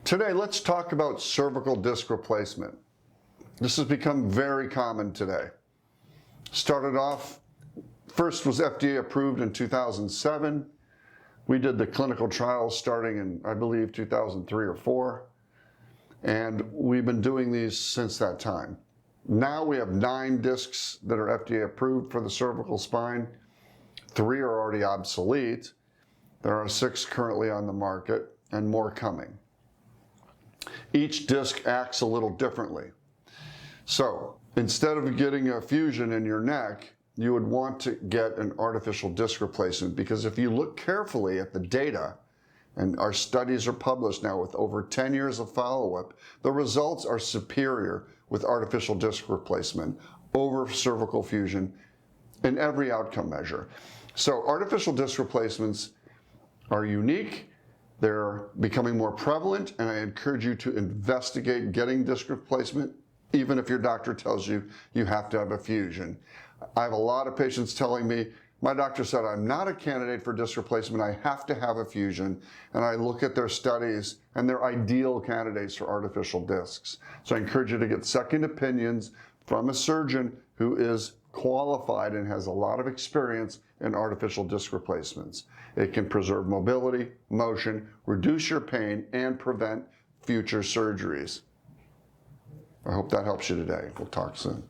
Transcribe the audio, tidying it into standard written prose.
Today, let's talk about cervical disc replacement. This has become very common today. Started off, first was FDA approved in 2007. We did the clinical trials starting in, I believe, 2003 or 4. And we've been doing these since that time. Now we have 9 discs that are FDA approved for the cervical spine. 3 are already obsolete. There are 6 currently on the market and more coming. Each disc acts a little differently. So instead of getting a fusion in your neck, you would want to get an artificial disc replacement, because if you look carefully at the data, and our studies are published now with over 10 years of follow-up, the results are superior with artificial disc replacement over cervical fusion in every outcome measure. So artificial disc replacements are unique. They're becoming more prevalent, and I encourage you to investigate getting disc replacement, even if your doctor tells you you have to have a fusion. I have a lot of patients telling me, my doctor said I'm not a candidate for disc replacement, I have to have a fusion, and I look at their studies and they're ideal candidates for artificial discs. So I encourage you to get second opinions from a surgeon who is qualified and has a lot of experience in artificial disc replacements. It can preserve mobility, motion, reduce your pain, and prevent future surgeries. I hope that helps you today. We'll talk soon.